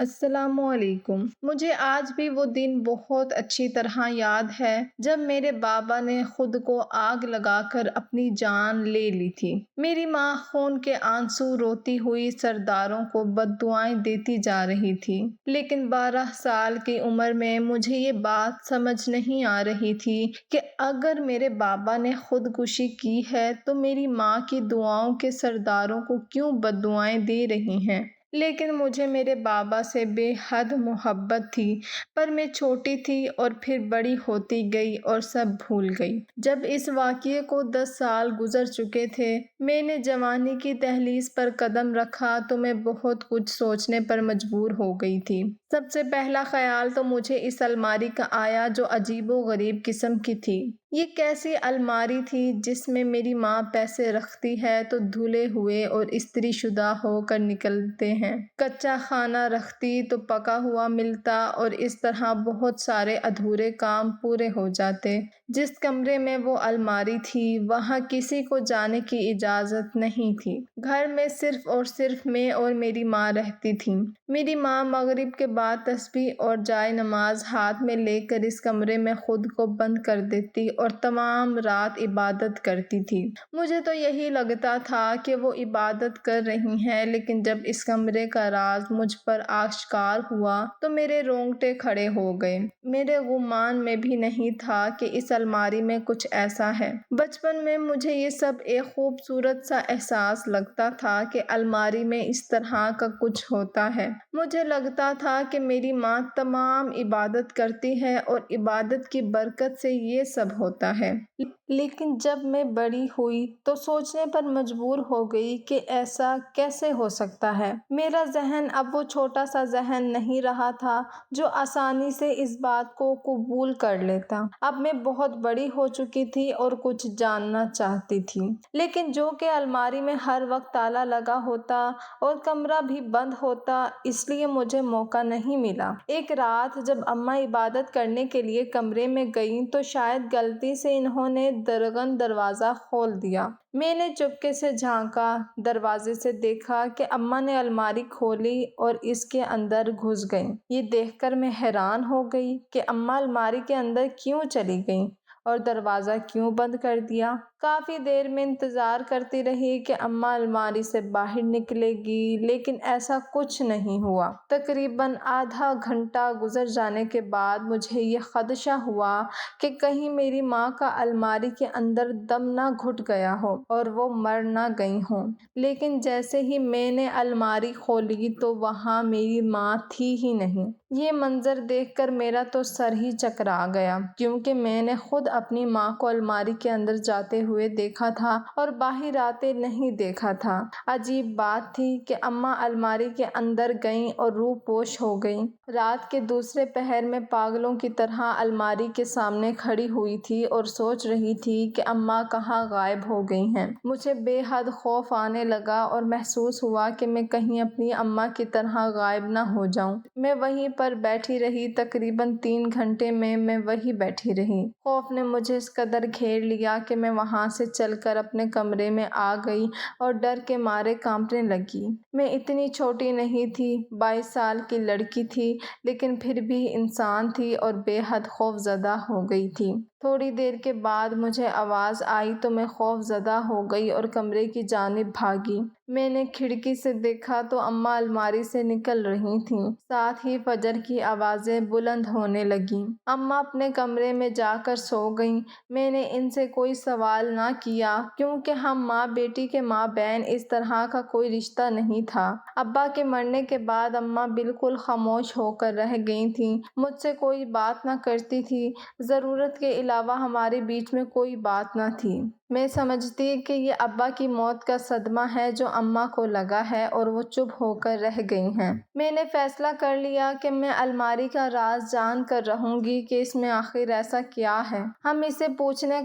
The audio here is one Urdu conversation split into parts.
السلام علیکم۔ مجھے آج بھی وہ دن بہت اچھی طرح یاد ہے جب میرے بابا نے خود کو آگ لگا کر اپنی جان لے لی تھی۔ میری ماں خون کے آنسو روتی ہوئی سرداروں کو بددعائیں دیتی جا رہی تھی، لیکن 12 سال کی عمر میں مجھے یہ بات سمجھ نہیں آ رہی تھی کہ اگر میرے بابا نے خودکشی کی ہے تو میری ماں کی دعاؤں کے سرداروں کو کیوں بددعائیں دے رہی ہیں۔ لیکن مجھے میرے بابا سے بے حد محبت تھی، پر میں چھوٹی تھی اور پھر بڑی ہوتی گئی اور سب بھول گئی۔ جب اس واقعے کو 10 سال گزر چکے تھے، میں نے جوانی کی دہلیز پر قدم رکھا تو میں بہت کچھ سوچنے پر مجبور ہو گئی تھی۔ سب سے پہلا خیال تو مجھے اس الماری کا آیا جو عجیب و غریب قسم کی تھی۔ یہ کیسی الماری تھی جس میں میری ماں پیسے رکھتی ہے تو دھلے ہوئے اور استری شدہ ہو کر نکلتے ہیں، کچا کھانا رکھتی تو پکا ہوا ملتا، اور اس طرح بہت سارے ادھورے کام پورے ہو جاتے۔ جس کمرے میں وہ الماری تھی وہاں کسی کو جانے کی اجازت نہیں تھی۔ گھر میں صرف اور صرف میں اور میری ماں رہتی تھیں۔ میری ماں مغرب کے بعد تسبیح اور جائے نماز ہاتھ میں لے کر اس کمرے میں خود کو بند کر دیتی اور تمام رات عبادت کرتی تھی۔ مجھے تو یہی لگتا تھا کہ وہ عبادت کر رہی ہیں، لیکن جب اس کمرے کا راز مجھ پر آشکار ہوا تو میرے رونگٹے کھڑے ہو گئے۔ میرے گمان میں بھی نہیں تھا کہ اس الماری میں کچھ ایسا ہے۔ بچپن میں مجھے یہ سب ایک خوبصورت سا احساس لگتا تھا کہ الماری میں اس طرح کا کچھ ہوتا ہے۔ مجھے لگتا تھا کہ میری ماں تمام عبادت کرتی ہے اور عبادت کی برکت سے یہ سب ہوتا ہے۔ لیکن جب میں بڑی ہوئی تو سوچنے پر مجبور ہو گئی کہ ایسا کیسے ہو سکتا ہے۔ میرا ذہن اب وہ چھوٹا سا ذہن نہیں رہا تھا جو آسانی سے اس بات کو قبول کر لیتا۔ اب میں بہت بڑی ہو چکی تھی اور کچھ جاننا چاہتی تھی، لیکن جو کہ الماری میں ہر وقت تالا لگا ہوتا اور کمرہ بھی بند ہوتا، اس لیے مجھے موقع نہیں ملا۔ ایک رات جب اماں عبادت کرنے کے لیے کمرے میں گئیں تو شاید غلطی سے انہوں نے درگن دروازہ کھول دیا۔ میں نے چپکے سے جھانکا، دروازے سے دیکھا کہ اماں نے الماری کھولی اور اس کے اندر گھس گئیں۔ یہ دیکھ کر میں حیران ہو گئی کہ اماں الماری کے اندر کیوں چلی گئیں اور دروازہ کیوں بند کر دیا۔ کافی دیر میں انتظار کرتی رہی کہ اماں الماری سے باہر نکلے گی، لیکن ایسا کچھ نہیں ہوا۔ تقریباً آدھا گھنٹہ گزر جانے کے بعد مجھے یہ خدشہ ہوا کہ کہیں میری ماں کا الماری کے اندر دم نہ گھٹ گیا ہو اور وہ مر نہ گئی ہوں۔ لیکن جیسے ہی میں نے الماری کھولی تو وہاں میری ماں تھی ہی نہیں۔ یہ منظر دیکھ کر میرا تو سر ہی چکرا گیا، کیونکہ میں نے خود اپنی ماں کو الماری کے اندر جاتے ہوئے دیکھا تھا اور باہر آتے نہیں دیکھا تھا۔ عجیب بات تھی کہ اماں الماری کے اندر گئیں اور روح پوش ہو گئیں۔ رات کے دوسرے پہر میں پاگلوں کی طرح الماری کے سامنے کھڑی ہوئی تھی اور سوچ رہی تھی کہ اماں کہاں غائب ہو گئی ہیں۔ مجھے بے حد خوف آنے لگا اور محسوس ہوا کہ میں کہیں اپنی اماں کی طرح غائب نہ ہو جاؤں۔ میں وہیں پر بیٹھی رہی، تقریباً 3 گھنٹے میں وہیں بیٹھی رہی۔ خوف نے مجھے اس قدر گھیر لیا کہ میں وہاں سے چل کر اپنے کمرے میں آ گئی اور ڈر کے مارے کانپنے لگی۔ میں اتنی چھوٹی نہیں تھی، 22 سال کی لڑکی تھی، لیکن پھر بھی انسان تھی اور بے حد خوف زدہ ہو گئی تھی۔ تھوڑی دیر کے بعد مجھے آواز آئی تو میں خوف زدہ ہو گئی اور کمرے کی جانب بھاگی۔ میں نے کھڑکی سے دیکھا تو اماں الماری سے نکل رہی تھیں، ساتھ ہی فجر کی آوازیں بلند ہونے لگیں۔ اماں اپنے کمرے میں جا کر سو گئیں۔ میں نے ان سے کوئی سوال نہ کیا، کیونکہ ہم ماں بیٹی کے مابین اس طرح کا کوئی رشتہ نہیں تھا۔ ابا کے مرنے کے بعد اماں بالکل خاموش ہو کر رہ گئی تھیں، مجھ سے کوئی بات نہ کرتی تھیں، ضرورت کے علاوہ ہمارے بیچ میں کوئی بات نہ تھی۔ میں سمجھتی کہ یہ ابا کی موت کا صدمہ ہے جو اماں کو لگا ہے اور وہ چپ ہو کر رہ گئی ہیں۔ میں نے فیصلہ کر لیا کہ میں الماری کا راز جان کر رہوں گی کہ اس میں آخر ایسا کیا ہے۔ اماں سے پوچھنے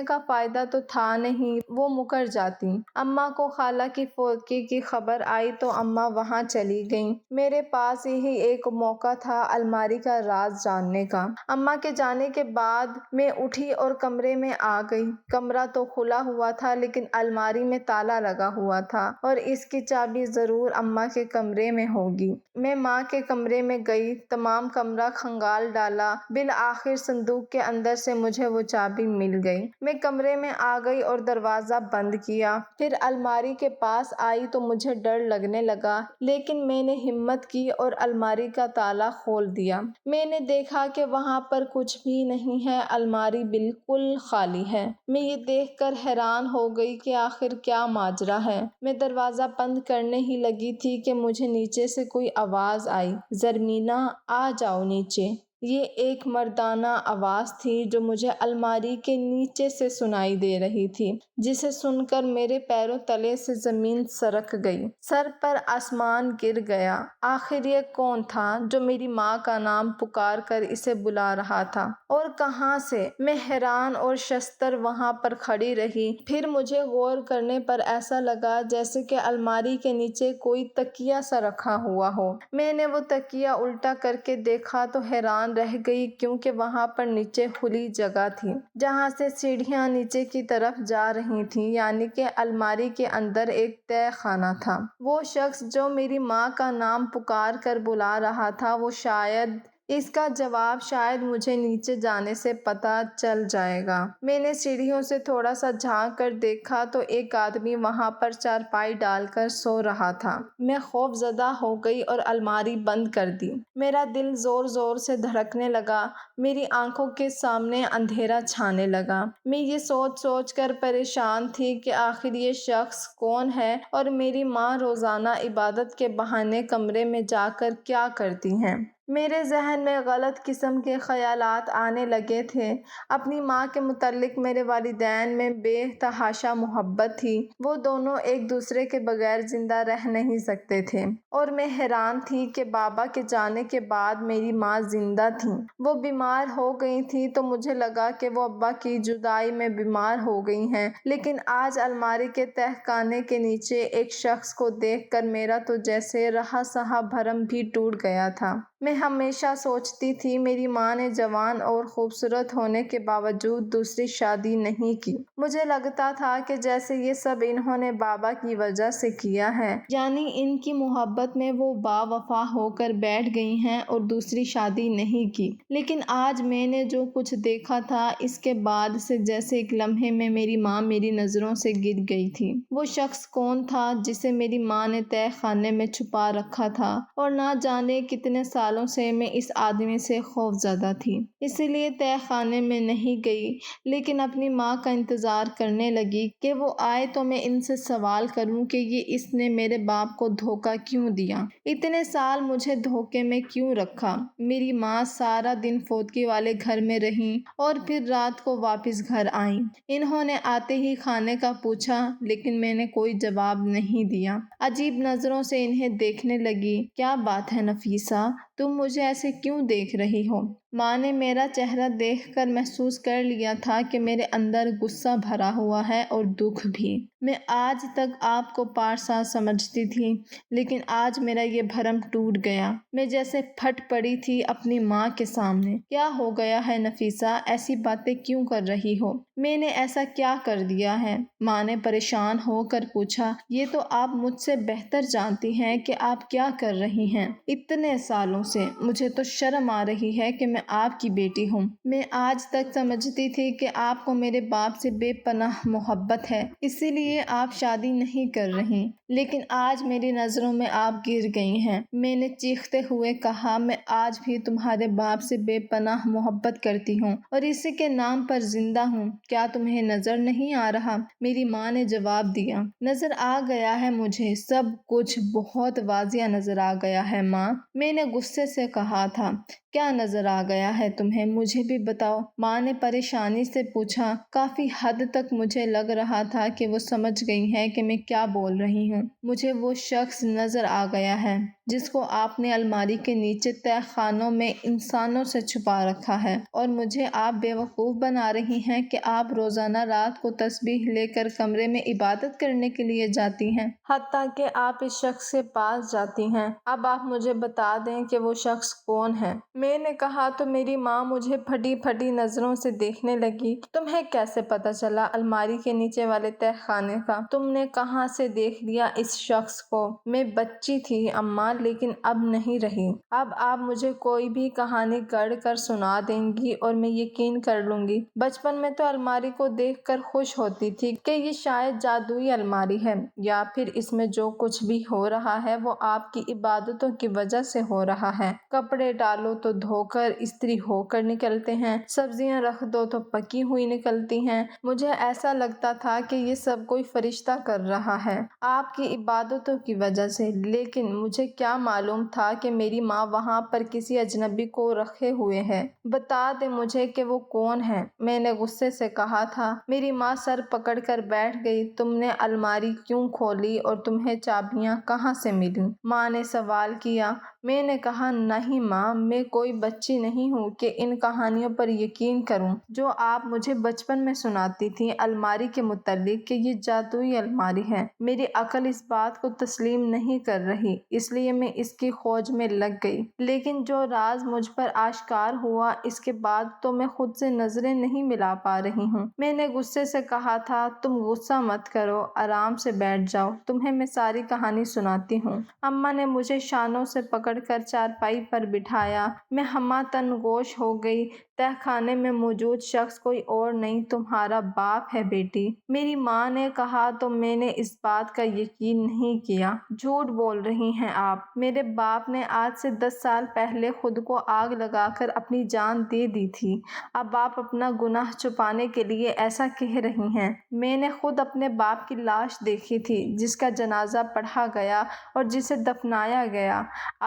کا فائدہ تو تھا نہیں، وہ مکر جاتی۔ اماں کو خالہ کی فوتگی کی خبر آئی تو اماں وہاں چلی گئیں۔ میرے پاس یہی ایک موقع تھا الماری کا راز جاننے کا۔ اماں کے جانے کے بعد میں اٹھی اور کمرے میں آ گئی۔ کمرہ تو کھلا ہوا تھا، لیکن الماری میں تالا لگا ہوا تھا اور اس کی چابی ضرور اماں کے کمرے میں ہوگی۔ میں ماں کے کمرے میں گئی، تمام کمرہ کھنگال ڈالا، بالآخر صندوق کے اندر سے مجھے وہ چابی مل گئی۔ میں کمرے میں آ گئی اور دروازہ بند کیا، پھر الماری کے پاس آئی تو مجھے ڈر لگنے لگا، لیکن میں نے ہمت کی اور الماری کا تالا کھول دیا۔ میں نے دیکھا کہ وہاں پر کچھ بھی نہیں ہے، الماری بالکل خالی ہے۔ میں یہ دیکھ کر حیران ہو گئی کہ آخر کیا ماجرا ہے۔ میں دروازہ بند کرنے ہی لگی تھی کہ مجھے نیچے سے کوئی آواز آئی، "زرمینہ، آ جاؤ نیچے۔" یہ ایک مردانہ آواز تھی جو مجھے الماری کے نیچے سے سنائی دے رہی تھی، جسے سن کر میرے پیروں تلے سے زمین سرک گئی، سر پر آسمان گر گیا۔ آخر یہ کون تھا جو میری ماں کا نام پکار کر اسے بلا رہا تھا، اور کہاں سے؟ میں حیران اور ششدر وہاں پر کھڑی رہی۔ پھر مجھے غور کرنے پر ایسا لگا جیسے کہ الماری کے نیچے کوئی تکیہ سا رکھا ہوا ہو۔ میں نے وہ تکیہ الٹا کر کے دیکھا تو حیران رہ گئی، کیونکہ وہاں پر نیچے کھلی جگہ تھی جہاں سے سیڑھیاں نیچے کی طرف جا رہی تھیں، یعنی کہ الماری کے اندر ایک تہہ خانہ تھا۔ وہ شخص جو میری ماں کا نام پکار کر بلا رہا تھا، وہ شاید اس کا جواب شاید مجھے نیچے جانے سے پتہ چل جائے گا۔ میں نے سیڑھیوں سے تھوڑا سا جھانک کر دیکھا تو ایک آدمی وہاں پر چارپائی ڈال کر سو رہا تھا۔ میں خوف زدہ ہو گئی اور الماری بند کر دی۔ میرا دل زور زور سے دھڑکنے لگا، میری آنکھوں کے سامنے اندھیرا چھانے لگا۔ میں یہ سوچ سوچ کر پریشان تھی کہ آخر یہ شخص کون ہے اور میری ماں روزانہ عبادت کے بہانے کمرے میں جا کر کیا کرتی ہیں۔ میرے ذہن میں غلط قسم کے خیالات آنے لگے تھے۔ اپنی ماں کے متعلق میرے والدین میں بے تحاشا محبت تھی، وہ دونوں ایک دوسرے کے بغیر زندہ رہ نہیں سکتے تھے، اور میں حیران تھی کہ بابا کے جانے کے بعد میری ماں زندہ تھیں۔ وہ بیمار ہو گئی تھیں تو مجھے لگا کہ وہ ابا کی جدائی میں بیمار ہو گئی ہیں، لیکن آج الماری کے تہہ خانے کے نیچے ایک شخص کو دیکھ کر میرا تو جیسے رہا سہا بھرم بھی ٹوٹ گیا تھا۔ میں ہمیشہ سوچتی تھی میری ماں نے جوان اور خوبصورت ہونے کے باوجود دوسری شادی نہیں کی۔ مجھے لگتا تھا کہ جیسے یہ سب انہوں نے بابا کی وجہ سے کیا ہے، یعنی ان کی محبت میں وہ با وفا ہو کر بیٹھ گئی ہیں اور دوسری شادی نہیں کی۔ لیکن آج میں نے جو کچھ دیکھا تھا، اس کے بعد سے جیسے ایک لمحے میں میری ماں میری نظروں سے گر گئی تھی۔ وہ شخص کون تھا جسے میری ماں نے تہہ خانے میں چھپا رکھا تھا، اور نہ جانے کتنے سالوں سے میں اس آدمی سے خوف زدہ تھی، اسی لیے تہہ خانے میں نہیں گئی، لیکن اپنی ماں کا انتظار کرنے لگی کہ وہ آئے تو میں ان سے سوال کروں کہ یہ اس نے میرے باپ کو دھوکہ کیوں دیا، اتنے سال مجھے دھوکے میں کیوں رکھا۔ میری ماں سارا دن فوتکی والے گھر میں رہیں اور پھر رات کو واپس گھر آئیں۔ انہوں نے آتے ہی کھانے کا پوچھا، لیکن میں نے کوئی جواب نہیں دیا۔ عجیب نظروں سے انہیں دیکھنے لگی۔ "کیا بات ہے نفیسہ، تم مجھے ایسے کیوں دیکھ رہی ہو؟" ماں نے میرا چہرہ دیکھ کر محسوس کر لیا تھا کہ میرے اندر غصہ بھرا ہوا ہے اور دکھ بھی۔ میں آج تک آپ کو پارسا سمجھتی تھی، لیکن آج میرا یہ بھرم ٹوٹ گیا۔ میں جیسے پھٹ پڑی تھی اپنی ماں کے سامنے۔ "کیا ہو گیا ہے نفیسہ، ایسی باتیں کیوں کر رہی ہو؟ میں نے ایسا کیا کر دیا ہے؟" ماں نے پریشان ہو کر پوچھا۔ "یہ تو آپ مجھ سے بہتر جانتی ہیں کہ آپ کیا کر رہی ہیں۔ اتنے سالوں سے مجھے تو شرم آ رہی ہے کہ میں آپ کی بیٹی ہوں۔ میں آج تک سمجھتی تھی کہ آپ کو میرے باپ سے بے پناہ محبت ہے، اسی لیے آپ شادی نہیں کر رہی، لیکن آج میری نظروں میں آپ گر گئی ہیں۔" میں نے چیختے ہوئے کہا، "میں آج بھی تمہارے باپ سے بے پناہ محبت کرتی ہوں اور اسی کے نام پر زندہ ہوں۔ کیا تمہیں نظر نہیں آ رہا؟" میری ماں نے جواب دیا، "نظر آ گیا ہے مجھے، سب کچھ بہت واضح نظر آ گیا ہے ماں۔" میں نے غصے سے کہا تھا، "کیا نظر آ گیا ہے تمہیں؟ مجھے بھی بتاؤ۔" ماں نے پریشانی سے پوچھا۔ کافی حد تک مجھے لگ رہا تھا کہ وہ سمجھ گئی ہیں کہ میں کیا بول رہی ہوں۔ "مجھے وہ شخص نظر آ گیا ہے جس کو آپ نے الماری کے نیچے تہہ خانوں میں انسانوں سے چھپا رکھا ہے، اور مجھے آپ بیوقوف بنا رہی ہیں کہ آپ روزانہ رات کو تسبیح لے کر کمرے میں عبادت کرنے کے لیے جاتی ہیں، حتیٰ کہ آپ اس شخص کے پاس جاتی ہیں۔ اب آپ مجھے بتا دیں کہ وہ شخص کون ہے۔" میں نے کہا، "تو تو میری ماں مجھے پھٹی پھٹی نظروں سے دیکھنے لگی۔ تمہیں کیسے پتہ چلا الماری کے نیچے والے تہہ خانے کا؟ تم نے کہاں سے دیکھ لیا اس شخص کو؟ میں بچی تھی اماں، لیکن اب نہیں رہی۔ اب آپ مجھے کوئی بھی کہانی گڑھ کر سنا دیں گی اور میں یقین کر لوں گی۔ بچپن میں تو الماری کو دیکھ کر خوش ہوتی تھی کہ یہ شاید جادوئی الماری ہے، یا پھر اس میں جو کچھ بھی ہو رہا ہے وہ آپ کی عبادتوں کی وجہ سے ہو رہا ہے۔ کپڑے ڈالو تو دھو کر استری ہو کر نکلتے ہیں، سبزیاں رکھ دو تو پکی ہوئی نکلتی ہیں۔ مجھے ایسا لگتا تھا کہ یہ سب کوئی فرشتہ کر رہا ہے آپ کی عبادتوں کی وجہ سے، لیکن مجھے کیا معلوم تھا کہ میری ماں وہاں پر کسی اجنبی کو رکھے ہوئے ہے۔ بتا دے مجھے کہ وہ کون ہے، میں نے غصے سے کہا تھا۔ میری ماں سر پکڑ کر بیٹھ گئی۔ تم نے الماری کیوں کھولی اور تمہیں چابیاں کہاں سے ملیں؟ ماں نے سوال کیا۔ میں نے کہا نہیں ماں، میں کوئی بچی نہیں ہوں کہ ان کہانیوں پر یقین کروں جو آپ مجھے بچپن میں سناتی تھیں الماری کے متعلق، کہ یہ جادوئی الماری ہے۔ میری عقل اس بات کو تسلیم نہیں کر رہی، اس لیے میں اس کی کھوج میں لگ گئی۔ لیکن جو راز مجھ پر آشکار ہوا اس کے بعد تو میں خود سے نظریں نہیں ملا پا رہی ہوں۔ میں نے غصے سے کہا تھا تم غصہ مت کرو، آرام سے بیٹھ جاؤ، تمہیں میں ساری کہانی سناتی ہوں۔ اماں نے مجھے شانوں سے پکڑ کر چارپائی پر بٹھایا۔ میں ہمہ تن گوش ہو گئی۔ تہہ خانے میں موجود شخص کوئی اور نہیں، تمہارا باپ ہے بیٹی، میری ماں نے کہا تو میں نے اس بات کا یقین نہیں کیا۔ جھوٹ بول رہی ہیں آپ، میرے باپ نے آج سے 10 سال پہلے خود کو آگ لگا کر اپنی جان دے دی تھی۔ اب آپ اپنا گناہ چھپانے کے لیے ایسا کہہ رہی ہیں۔ میں نے خود اپنے باپ کی لاش دیکھی تھی، جس کا جنازہ پڑھا گیا اور جسے دفنایا گیا۔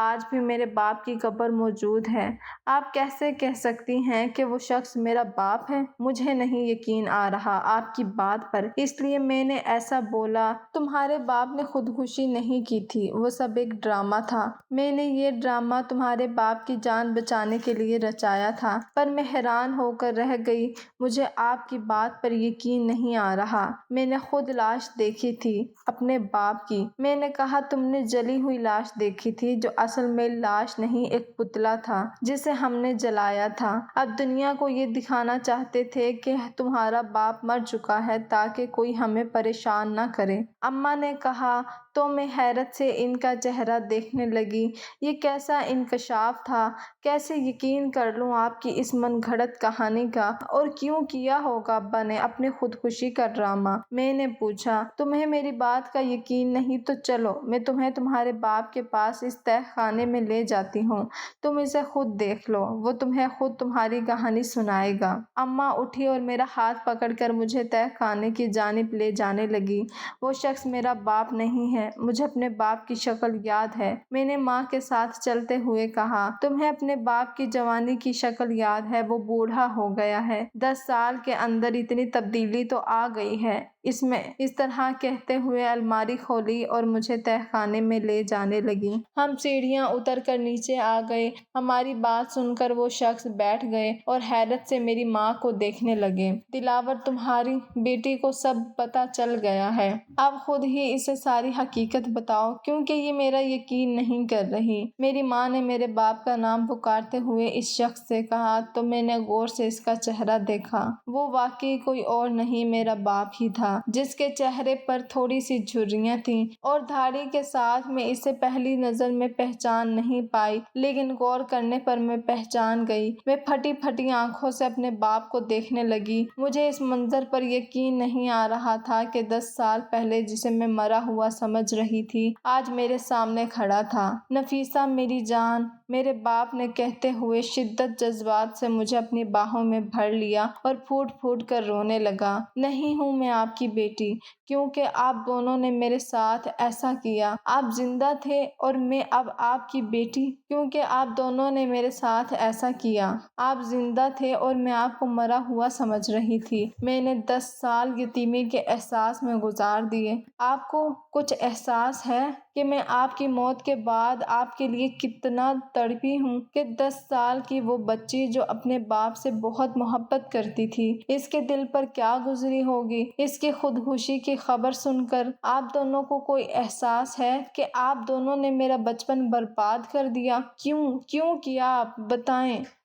آج بھی میرے باپ کی قبر موجود ہے۔ آپ کیسے کہہ سکتی ہیں کہ وہ شخص میرا باپ ہے؟ مجھے نہیں یقین آ رہا آپ کی بات پر، اس لیے میں نے ایسا بولا۔ تمہارے باپ نے خودکشی نہیں کی تھی، وہ سب ایک ڈرامہ تھا۔ میں نے یہ ڈرامہ تمہارے باپ کی جان بچانے کے لیے رچایا تھا۔ پر میں حیران ہو کر رہ گئی، مجھے آپ کی بات پر یقین نہیں آ رہا۔ میں نے خود لاش دیکھی تھی اپنے باپ کی۔ میں نے کہا تم نے جلی ہوئی لاش دیکھی تھی، جو اصل میں لاش نہیں ایک پتلا تھا جسے ہم نے جلایا تھا۔ اب دنیا کو یہ دکھانا چاہتے تھے کہ تمہارا باپ مر چکا ہے تاکہ کوئی ہمیں پریشان نہ کرے۔ اماں نے کہا تو میں حیرت سے ان کا چہرہ دیکھنے لگی۔ یہ کیسا انکشاف تھا؟ کیسے یقین کر لوں آپ کی اس من گھڑت کہانی کا؟ اور کیوں کیا ہوگا ابا نے اپنی خودکشی کا ڈرامہ؟ میں نے پوچھا۔ تمہیں میری بات کا یقین نہیں تو چلو میں تمہیں تمہارے باپ کے پاس اس تہہ خانے میں لے جاتی ہوں، تم اسے خود دیکھ لو، وہ تمہیں خود تمہاری کہانی سنائے گا۔ اماں اٹھی اور میرا ہاتھ پکڑ کر مجھے تہہ خانے کی جانب لے جانے لگی۔ وہ شخص میرا باپ نہیں ہے، مجھے اپنے باپ کی شکل یاد ہے، میں نے ماں کے ساتھ چلتے ہوئے کہا۔ تمہیں اپنے باپ کی جوانی کی شکل یاد ہے، وہ بوڑھا ہو گیا ہے، 10 سال کے اندر اتنی تبدیلی تو آ گئی ہے اس میں۔ اس طرح کہتے ہوئے الماری کھولی اور مجھے تہہ خانے میں لے جانے لگی۔ ہم سیڑھیاں اتر کر نیچے آ گئے۔ ہماری بات سن کر وہ شخص بیٹھ گئے اور حیرت سے میری ماں کو دیکھنے لگے۔ دلاور تمہاری بیٹی کو سب پتہ چل گیا ہے، اب خود ہی اسے ساری حقیقت بتاؤ، کیونکہ یہ میرا یقین نہیں کر رہی۔ میری ماں نے میرے باپ کا نام پکارتے ہوئے اس شخص سے کہا تو میں نے غور سے اس کا چہرہ دیکھا۔ وہ واقعی کوئی اور نہیں میرا باپ ہی تھا، جس کے چہرے پر تھوڑی سی جھریاں تھیں اور داڑھی کے ساتھ میں اسے پہلی نظر میں پہچان نہیں پائی، لیکن غور کرنے پر میں پہچان گئی۔ میں پھٹی پھٹی آنکھوں سے اپنے باپ کو دیکھنے لگی۔ مجھے اس منظر پر یقین نہیں آ رہا تھا کہ 10 سال پہلے جسے میں مرا ہوا سمجھ رہی تھی آج میرے سامنے کھڑا تھا۔ نفیسہ میری جان، میرے باپ نے کہتے ہوئے شدت جذبات سے مجھے اپنی باہوں میں بھر لیا اور پھوٹ پھوٹ کر رونے لگا۔ نہیں ہوں میں آپ کی بیٹی، کیونکہ آپ دونوں نے میرے ساتھ ایسا کیا۔ آپ زندہ تھے اور میں اب آپ کی بیٹی، کیونکہ آپ دونوں نے میرے ساتھ ایسا کیا۔ آپ زندہ تھے اور میں آپ کو مرا ہوا سمجھ رہی تھی۔ میں نے 10 سال یتیمی کے احساس میں گزار دیے۔ آپ کو کچھ احساس ہے کہ میں آپ کی موت کے بعد آپ کے لیے کتنا تڑپی ہوں، کہ 10 سال کی وہ بچی جو اپنے باپ سے بہت محبت کرتی تھی، اس کے دل پر کیا گزری ہوگی؟ اس کی خودکشی کی خبر سن کر آپ دونوں کو کوئی احساس ہے کہ آپ دونوں نے میرا بچپن برباد کر دیا؟ کیوں کیا آپ بتائیں۔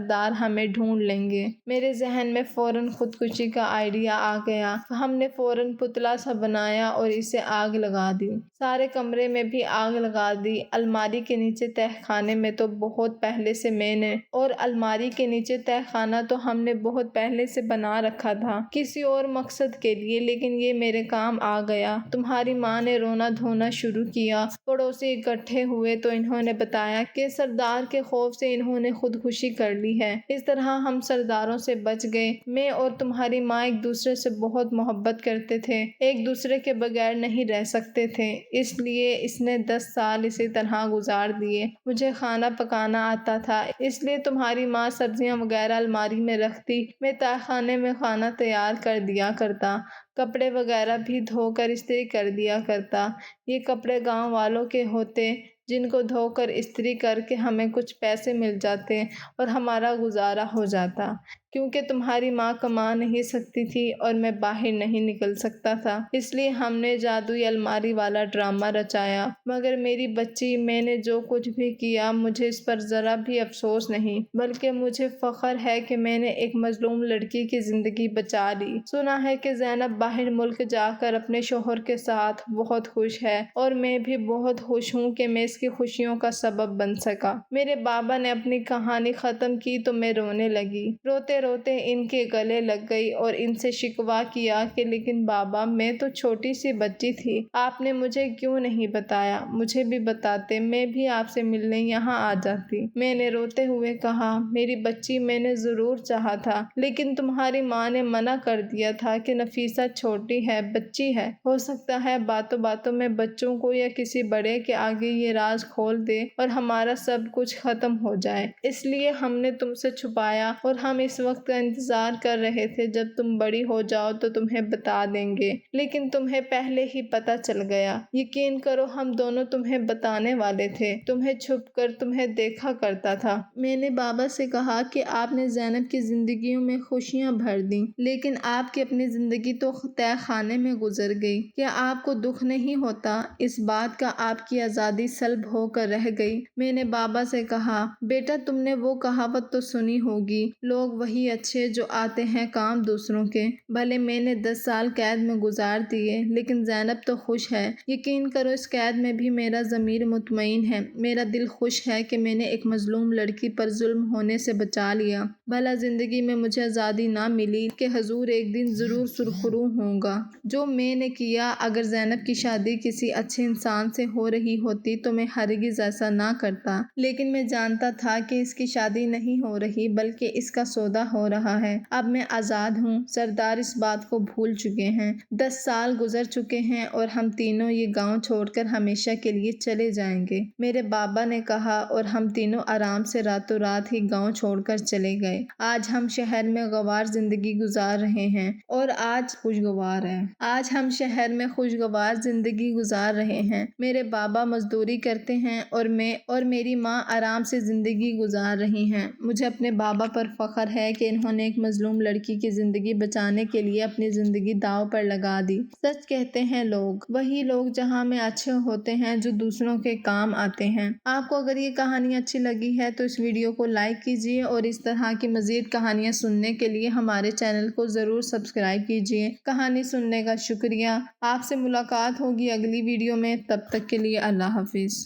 سردار ہمیں ڈھونڈ لیں گے۔ میرے ذہن میں فوراً خودکشی کا آئیڈیا آ گیا۔ ہم نے فوراً پتلا سا بنایا اور اسے آگ لگا دی۔ سارے کمرے میں بھی آگ لگا دی۔ الماری کے نیچے تہہ خانے میں تو بہت پہلے سے میں نے اور الماری کے نیچے تہہ خانہ تو ہم نے بہت پہلے سے بنا رکھا تھا کسی اور مقصد کے لیے، لیکن یہ میرے کام آ گیا۔ تمہاری ماں نے رونا دھونا شروع کیا۔ پڑوسی اکٹھے ہوئے تو انہوں نے بتایا کہ سردار کے خوف سے انہوں نے خودکشی کر لی ہے۔ اس طرح ہم سرداروں سے بچ گئے۔ میں اور تمہاری ماں ایک دوسرے سے بہت محبت کرتے تھے، ایک دوسرے کے بغیر نہیں رہ سکتے تھے، اس لیے اس نے 10 سال اسی طرح گزار دیے۔ مجھے کھانا پکانا آتا تھا، اس لیے تمہاری ماں سبزیاں وغیرہ الماری میں رکھتی، میں تہہ خانے میں کھانا تیار کر دیا کرتا، کپڑے وغیرہ بھی دھو کر استری کر دیا کرتا۔ یہ کپڑے گاؤں والوں کے ہوتے جن کو دھو کر استری کر کے ہمیں کچھ پیسے مل جاتے اور ہمارا گزارا ہو جاتا، کیونکہ تمہاری ماں کما نہیں سکتی تھی اور میں باہر نہیں نکل سکتا تھا، اس لیے ہم نے جادوئی الماری والا ڈرامہ رچایا۔ مگر میری بچی، میں نے جو کچھ بھی کیا مجھے اس پر ذرا بھی افسوس نہیں، بلکہ مجھے فخر ہے کہ میں نے ایک مظلوم لڑکی کی زندگی بچا لی۔ سنا ہے کہ زینب باہر ملک جا کر اپنے شوہر کے ساتھ بہت خوش ہے، اور میں بھی بہت خوش ہوں کہ میں اس کی خوشیوں کا سبب بن سکا۔ میرے بابا نے اپنی کہانی ختم کی تو میں رونے لگی۔ روتے روتے ان کے گلے لگ گئی اور ان سے شکوہ کیا کہ لیکن بابا، میں تو چھوٹی سی بچی تھی، آپ نے مجھے کیوں نہیں بتایا؟ مجھے بھی بتاتے، میں بھی آپ سے ملنے یہاں آ جاتی۔ میں نے روتے ہوئے کہا، میری بچی، میں نے ضرور چاہا تھا، لیکن تمہاری ماں نے منع کر دیا تھا کہ نفیسہ چھوٹی ہے، بچی ہے، ہو سکتا ہے باتوں باتوں میں بچوں کو یا کسی بڑے کے آگے یہ راز کھول دے اور ہمارا سب کچھ ختم ہو جائے، اس لیے ہم نے تم سے چھپایا اور ہم اس وقت کا انتظار کر رہے تھے جب تم بڑی ہو جاؤ تو تمہیں بتا دیں گے، لیکن تمہیں پہلے ہی پتہ چل گیا۔ یقین کرو، ہم دونوں تمہیں بتانے والے تھے، تمہیں چھپ کر تمہیں دیکھا کرتا تھا۔ میں نے بابا سے کہا کہ آپ نے زینب کی زندگیوں میں خوشیاں بھر دیں، لیکن آپ کی اپنی زندگی تو تہہ خانے میں گزر گئی، کیا آپ کو دکھ نہیں ہوتا اس بات کا؟ آپ کی آزادی سلب ہو کر رہ گئی۔ میں نے بابا سے کہا، بیٹا، تم نے وہ کہاوت تو سنی ہوگی، لوگ وہی اچھے جو آتے ہیں کام دوسروں کے۔ بھلے میں نے 10 سال قید میں گزار دیے، لیکن زینب تو خوش ہے۔ یقین کرو، اس قید میں بھی میرا ضمیر مطمئن ہے، میرا دل خوش ہے کہ میں نے ایک مظلوم لڑکی پر ظلم ہونے سے بچا لیا۔ بھلا زندگی میں مجھے آزادی نہ ملی کہ حضور ایک دن ضرور سرخرو ہوں گا۔ جو میں نے کیا، اگر زینب کی شادی کسی اچھے انسان سے ہو رہی ہوتی تو میں ہرگز ایسا نہ کرتا، لیکن میں جانتا تھا کہ اس کی شادی نہیں ہو رہی بلکہ اس کا سودا ہو رہا ہے۔ اب میں آزاد ہوں۔ سردار اس بات کو بھول چکے ہیں۔ 10 سال گزر چکے ہیں اور ہم تینوں یہ گاؤں چھوڑ کر ہمیشہ کے لیے چلے جائیں گے، میرے بابا نے کہا، اور ہم تینوں آرام سے راتوں رات ہی گاؤں چھوڑ کر چلے گئے۔ آج ہم شہر میں گوار زندگی گزار رہے ہیں اور آج خوشگوار ہے۔ آج ہم شہر میں خوشگوار زندگی گزار رہے ہیں۔ میرے بابا مزدوری کرتے ہیں اور میں اور میری ماں آرام سے زندگی گزار رہی ہیں۔ مجھے اپنے بابا پر فخر ہے کہ انہوں نے ایک مظلوم لڑکی کی زندگی بچانے کے لیے اپنی زندگی داؤ پر لگا دی۔ سچ کہتے ہیں لوگ، وہی لوگ جہاں میں اچھے ہوتے ہیں جو دوسروں کے کام آتے ہیں۔ آپ کو اگر یہ کہانی اچھی لگی ہے تو اس ویڈیو کو لائک کیجیے اور اس طرح کی مزید کہانیاں سننے کے لیے ہمارے چینل کو ضرور سبسکرائب کیجیے۔ کہانی سننے کا شکریہ۔ آپ سے ملاقات ہوگی اگلی ویڈیو میں، تب تک کے لیے اللہ حافظ۔